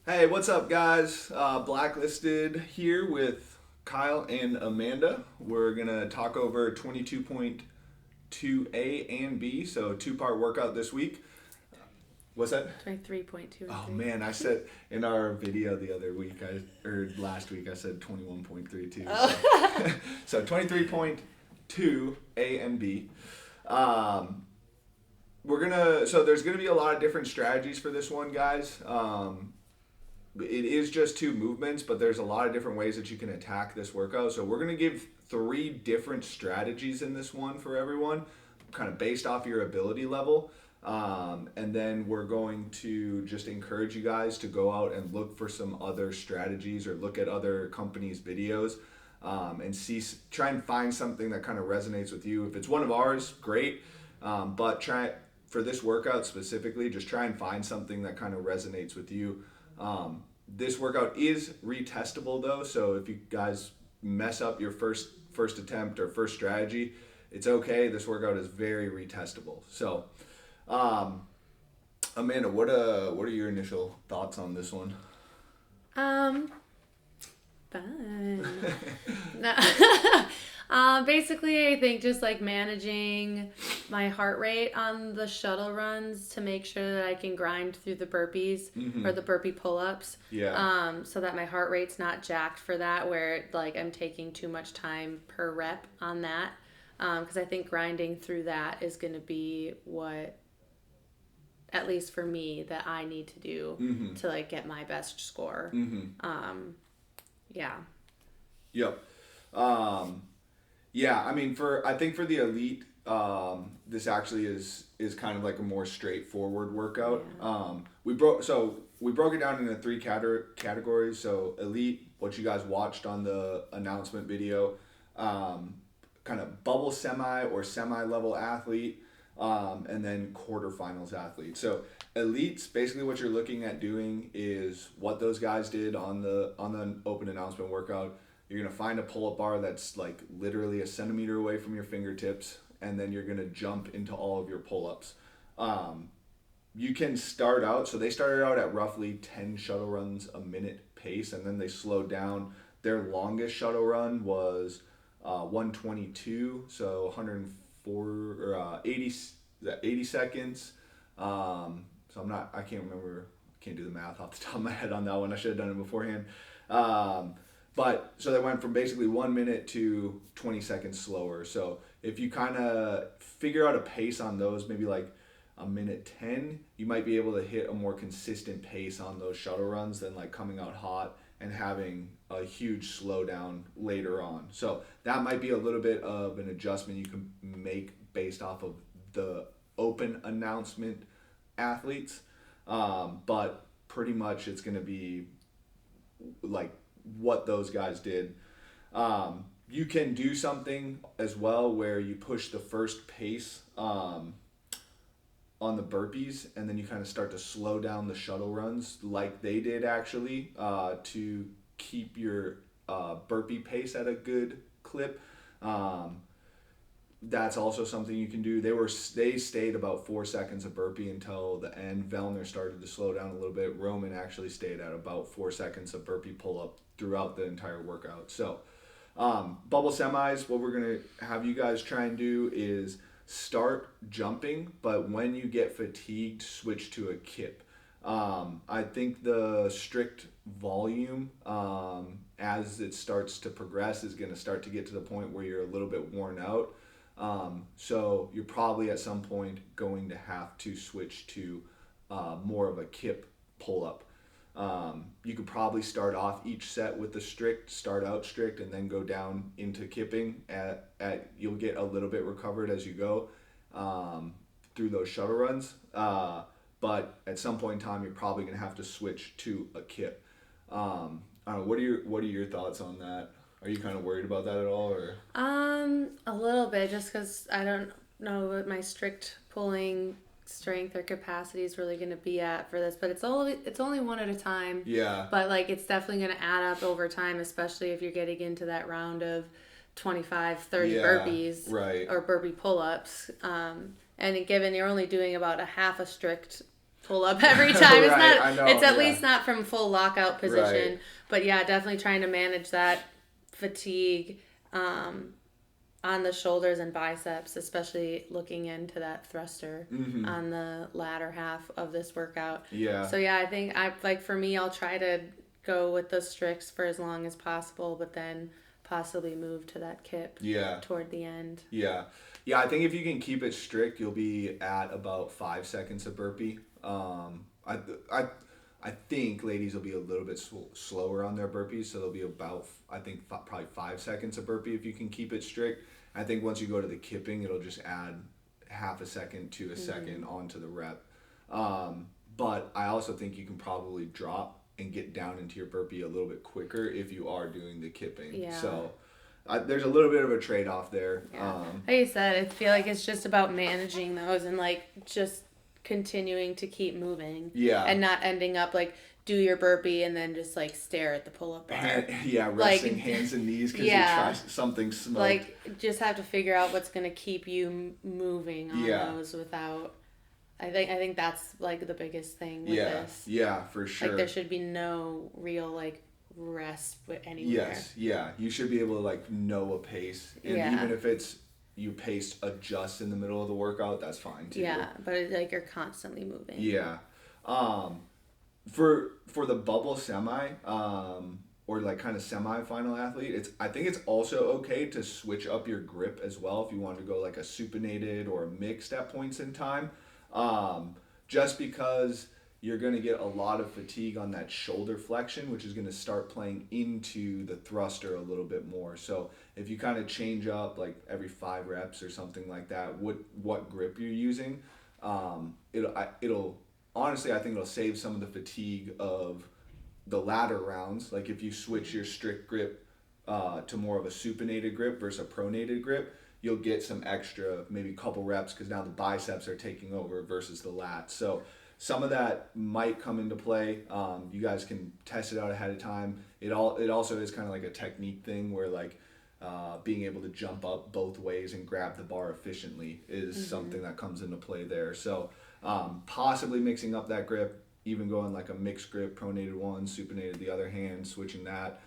Hey, what's up, guys? Blacklisted here with Kyle and Amanda. We're gonna talk over 22.2A and B, so two-part workout this week. What's that? 23.2 and Oh 3. man, I said in our video the other week, or last week, I said 21.32. Oh. So 23.2A and B. So there's gonna be a lot of different strategies for this one, guys. It is just two movements, but there's a lot of different ways that you can attack this workout. So we're going to give 3 different strategies in this one for everyone, kind of based off your ability level. And then we're going to just encourage you guys to go out and look for some other strategies or look at other companies' videos and try and find something that kind of resonates with you. If it's one of ours, great. But for this workout specifically, just try and find something that kind of resonates with you. This workout is retestable though, so if you guys mess up your first attempt or first strategy, it's okay. This workout is very retestable. So, Amanda, what are your initial thoughts on this one? Fun. No. Basically, I think just like managing my heart rate on the shuttle runs to make sure that I can grind through the burpees or the burpee pull-ups. Yeah. So that my heart rate's not jacked for that, where like I'm taking too much time per rep on that. Because I think grinding through that is going to be what, at least for me, that I need to do to like get my best score. Yeah. Yep. Yeah, I mean, I think for the elite, this actually is kind of like a more straightforward workout. Yeah. We broke it down into 3 categories. So elite, what you guys watched on the announcement video, kind of bubble semi or semi level athlete, and then quarterfinals athlete. So elites, basically what you're looking at doing is what those guys did on the open announcement workout. You're going to find a pull-up bar that's like literally a centimeter away from your fingertips, and then you're going to jump into all of your pull-ups. You can start out, so they started out at roughly 10 shuttle runs a minute pace, and then they slowed down. Their longest shuttle run was 122, so 104 or 80 seconds. So I can't remember, can't do the math off the top of my head on that one. I should have done it beforehand. But so they went from basically 1 minute to 20 seconds slower. So if you kind of figure out a pace on those, maybe like a minute 10, you might be able to hit a more consistent pace on those shuttle runs than like coming out hot and having a huge slowdown later on. So that might be a little bit of an adjustment you can make based off of the open announcement athletes. But pretty much it's going to be like what those guys did. You can do something as well where you push the first pace on the burpees, and then you kind of start to slow down the shuttle runs like they did actually to keep your burpee pace at a good clip. That's also something you can do. They stayed about 4 seconds of burpee until the end. Vellner started to slow down a little bit. Roman actually stayed at about 4 seconds of burpee pull up throughout the entire workout. So bubble semis, what we're going to have you guys try and do is start jumping, but when you get fatigued, switch to a kip. I think the strict volume as it starts to progress is going to start to get to the point where you're a little bit worn out. So you're probably at some point going to have to switch to more of a kip pull-up. You could probably start off each set with the start out strict, and then go down into kipping. You'll get a little bit recovered as you go through those shuttle runs. But at some point in time, you're probably going to have to switch to a kip. I don't know, what are your thoughts on that? Are you kind of worried about that at all, or? A little bit, just because I don't know what my strict pulling strength or capacity is really going to be at for this, but it's only one at a time. Yeah. But like it's definitely going to add up over time, especially if you're getting into that round of 25, 30 burpees, right, or burpee pull-ups. And given you're only doing about a half a strict pull up every time. It's Right, not. I know, It's at yeah. least not from full lockout position. Right. But yeah, definitely trying to manage that fatigue on the shoulders and biceps, especially looking into that thruster on the latter half of this workout. Yeah. So yeah, I think for me, I'll try to go with the stricts for as long as possible, but then possibly move to that kip toward the end. Yeah. Yeah, I think if you can keep it strict, you'll be at about 5 seconds a burpee. I think ladies will be a little bit slower on their burpees, so they'll be about, I think, probably 5 seconds a burpee if you can keep it strict. I think once you go to the kipping, it'll just add half a second to a second onto the rep. But I also think you can probably drop and get down into your burpee a little bit quicker if you are doing the kipping. Yeah. So there's a little bit of a trade-off there. Yeah. Like you said, I feel like it's just about managing those and like just continuing to keep moving. Yeah. And not ending up like do your burpee and then just like stare at the pull-up bar. Resting hands and knees because you try something smoked. Like just have to figure out what's going to keep you moving on those without. I think that's like the biggest thing with this. Yeah, for sure. Like there should be no real like rest anywhere. Yes, yeah. You should be able to like know a pace, and even if it's you pace adjust in the middle of the workout, that's fine too. Yeah, but it's like you're constantly moving. Yeah. For the bubble semi, or like kind of semi-final athlete, I think it's also okay to switch up your grip as well if you want to go like a supinated or a mixed at points in time. Just because you're going to get a lot of fatigue on that shoulder flexion, which is going to start playing into the thruster a little bit more. So if you kind of change up like every 5 reps or something like that, what grip you're using, it'll honestly, I think it'll save some of the fatigue of the latter rounds. Like if you switch your strict grip to more of a supinated grip versus a pronated grip, you'll get some extra, maybe couple reps, because now the biceps are taking over versus the lats. So some of that might come into play. You guys can test it out ahead of time. It also is kind of like a technique thing where like being able to jump up both ways and grab the bar efficiently is something that comes into play there. So possibly mixing up that grip, even going like a mixed grip, pronated one, supinated the other hand, switching that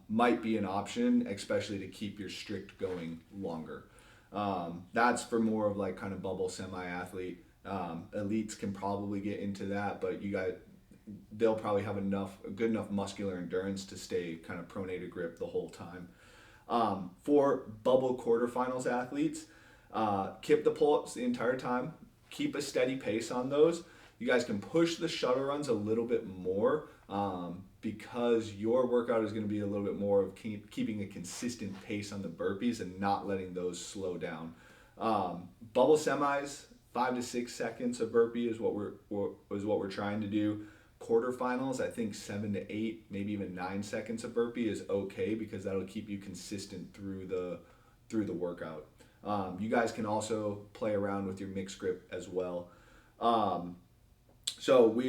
might be an option, especially to keep your strict going longer. That's for more of like kind of bubble semi-athlete. Elites can probably get into that, but they'll probably have good enough muscular endurance to stay kind of pronated grip the whole time. For bubble quarterfinals athletes, kip the pull-ups the entire time. Keep a steady pace on those. You guys can push the shuttle runs a little bit more because your workout is going to be a little bit more of keeping a consistent pace on the burpees and not letting those slow down. Bubble semis, 5 to 6 seconds of burpee is what we're trying to do. Quarterfinals, I think 7 to 8, maybe even 9 seconds of burpee is okay because that'll keep you consistent through the workout. You guys can also play around with your mixed grip as well. So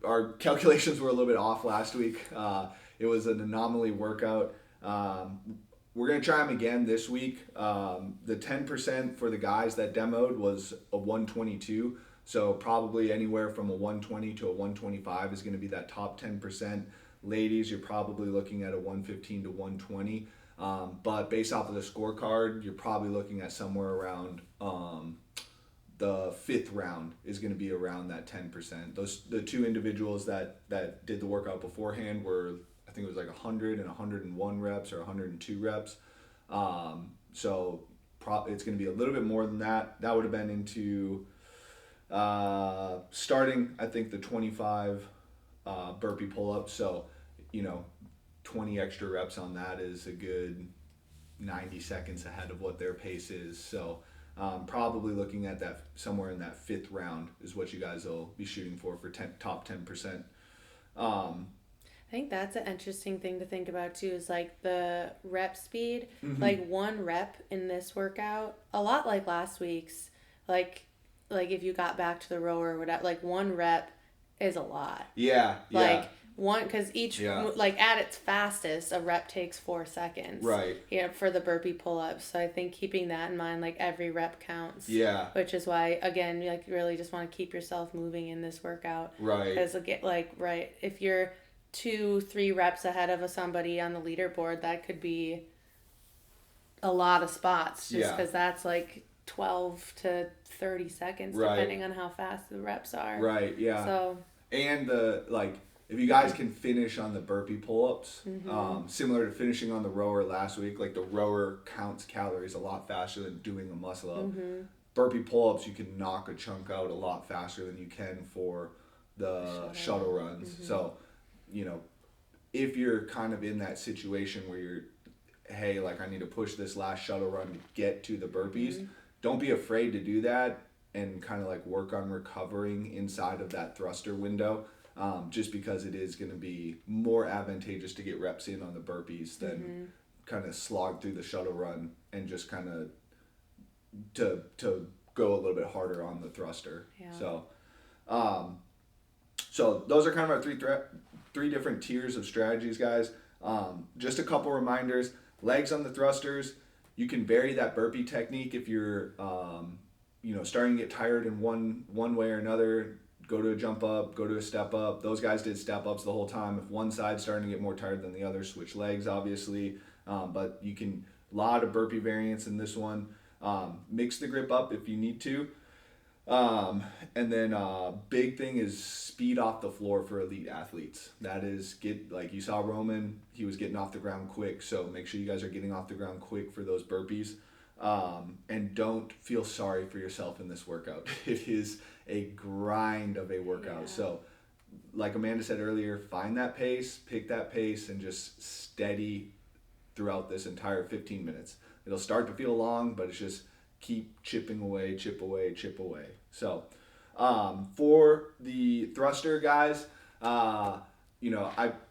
our calculations were a little bit off last week. It was an anomaly workout. We're going to try them again this week. The 10% for the guys that demoed was a 122. So probably anywhere from a 120 to a 125 is going to be that top 10%. Ladies, you're probably looking at a 115 to 120. But based off of the scorecard, you're probably looking at somewhere around the 5th round is going to be around that 10%. The two individuals that did the workout beforehand were, I think it was like 100 and 101 reps or 102 reps. So it's going to be a little bit more than that. That would have been into starting, I think, the 25 burpee pull-ups. So, 20 extra reps on that is a good 90 seconds ahead of what their pace is. So probably looking at that somewhere in that 5th round is what you guys will be shooting for top 10%. I think that's an interesting thing to think about too, is like the rep speed. Like 1 rep in this workout, a lot like last week's, like if you got back to the row or whatever, like 1 rep is a lot. Yeah. Like because each, like at its fastest, a rep takes 4 seconds. Right. Yeah, for the burpee pull-ups. So I think keeping that in mind, like every rep counts. Yeah. Which is why, again, like really just want to keep yourself moving in this workout. Right. Because if you're 2-3 reps ahead of somebody on the leaderboard, that could be a lot of spots. Just because that's like 12 to 30 seconds, depending on how fast the reps are. Right. Yeah. So. And if you guys can finish on the burpee pull-ups, similar to finishing on the rower last week, like the rower counts calories a lot faster than doing a muscle up. Burpee pull-ups, you can knock a chunk out a lot faster than you can for the shuttle runs. So, if you're kind of in that situation where you're, hey, like I need to push this last shuttle run to get to the burpees, don't be afraid to do that and kind of like work on recovering inside of that thruster window. Just because it is going to be more advantageous to get reps in on the burpees than kind of slog through the shuttle run and just kind of to go a little bit harder on the thruster. Yeah. So those are kind of our three different tiers of strategies, guys. Just a couple reminders. Legs on the thrusters. You can vary that burpee technique if you're starting to get tired in one way or another. Go to a jump up, go to a step up. Those guys did step ups the whole time. If one side's starting to get more tired than the other, switch legs, obviously. But you can, a lot of burpee variants in this one. Mix the grip up if you need to. And then big thing is speed off the floor for elite athletes. That is, like you saw Roman, he was getting off the ground quick. So make sure you guys are getting off the ground quick for those burpees. And don't feel sorry for yourself in this workout. It is a grind of a workout. Yeah. So like Amanda said earlier, find that pace, pick that pace, and just steady throughout this entire 15 minutes. It'll start to feel long, but it's just keep chipping away, chip away, chip away. So for the thruster guys, I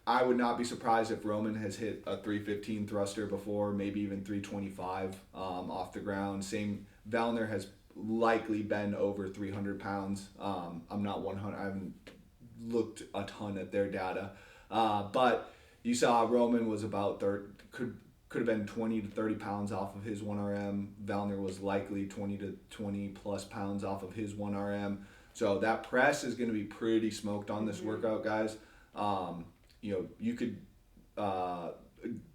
would not be surprised if Roman has hit a 315 thruster before, maybe even 325 off the ground. Same, Valner has likely been over 300 pounds. I'm not 100. I haven't looked a ton at their data, but you saw Roman was about could have been 20 to 30 pounds off of his 1RM. Valner was likely 20 to 20 plus pounds off of his 1RM. So that press is going to be pretty smoked on this workout, guys. You could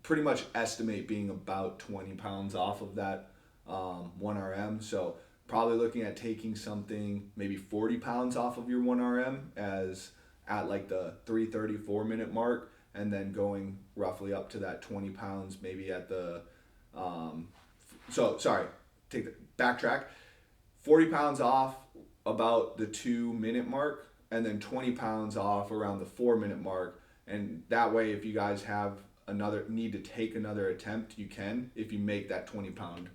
pretty much estimate being about 20 pounds off of that 1RM. So probably looking at taking something maybe 40 pounds off of your 1RM as at like the 3:34 minute mark, and then going roughly up to that 20 pounds maybe at the backtrack, 40 pounds off about the 2 minute mark, and then 20 pounds off around the 4 minute mark. And that way, if you guys have need to take another attempt, you can, if you make that 20 pound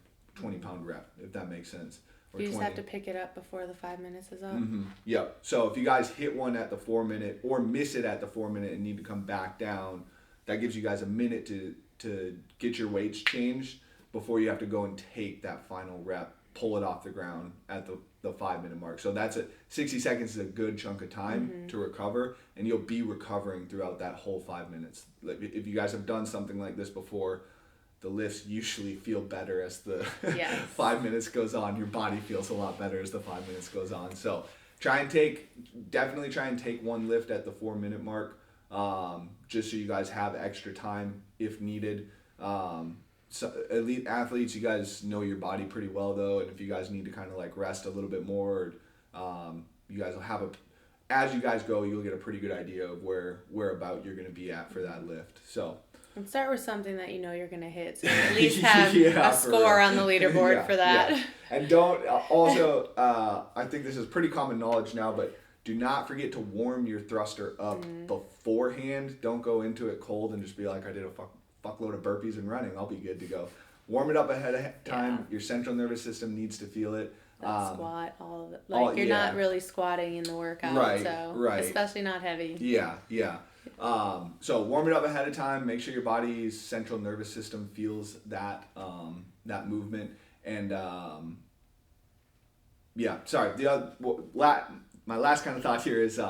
rep, if that makes sense. You just have to pick it up before the 5 minutes is up. Yep. So if you guys hit one at the 4 minute or miss it at the 4 minute and need to come back down, that gives you guys a minute to get your weights changed before you have to go and take that final rep, pull it off the ground at the 5 minute mark. So that's 60 seconds is a good chunk of time to recover, and you'll be recovering throughout that whole 5 minutes. If you guys have done something like this before, the lifts usually feel better as the 5 minutes goes on. Your body feels a lot better as the 5 minutes goes on. So definitely try and take one lift at the 4 minute mark, just so you guys have extra time if needed. So elite athletes, you guys know your body pretty well though, and if you guys need to kind of like rest a little bit more, you guys will have as you guys go, you'll get a pretty good idea of where about you're going to be at for that lift. So. And start with something that you know you're going to hit, so you at least have a score on the leaderboard for that. Yeah. And don't, also, I think this is pretty common knowledge now, but do not forget to warm your thruster up beforehand. Don't go into it cold and just be like, I did a fuckload of burpees and running, I'll be good to go. Warm it up ahead of time. Yeah. Your central nervous system needs to feel it. Squat, all of it. You're not really squatting in the workout, right. Especially not heavy. Yeah. So warm it up ahead of time. Make sure your body's central nervous system feels that movement. And my last kind of thought here is,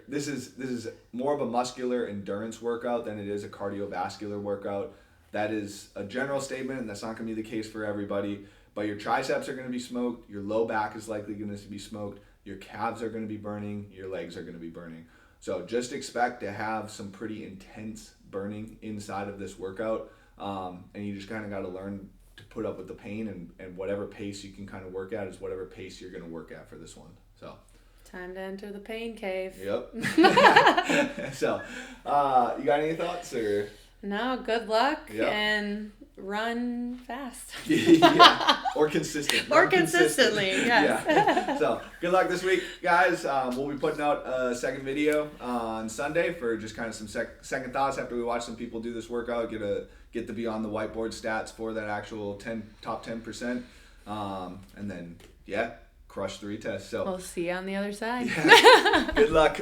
this is more of a muscular endurance workout than it is a cardiovascular workout. That is a general statement, and that's not going to be the case for everybody. But your triceps are going to be smoked. Your low back is likely going to be smoked. Your calves are going to be burning. Your legs are going to be burning. So just expect to have some pretty intense burning inside of this workout. And you just kind of got to learn to put up with the pain, and whatever pace you can kind of work at is whatever pace you're going to work at for this one. So time to enter the pain cave. Yep. So, you got any thoughts or? No, good luck. Yep. And run fast. Yeah. Or consistent. Or consistently, yes. Yeah. So, good luck this week, guys. We'll be putting out a second video on Sunday for just kind of some second thoughts after we watch some people do this workout, get to be on the whiteboard stats for that actual top 10%. And then, crush 3 tests. So We'll see you on the other side. Yeah. Good luck.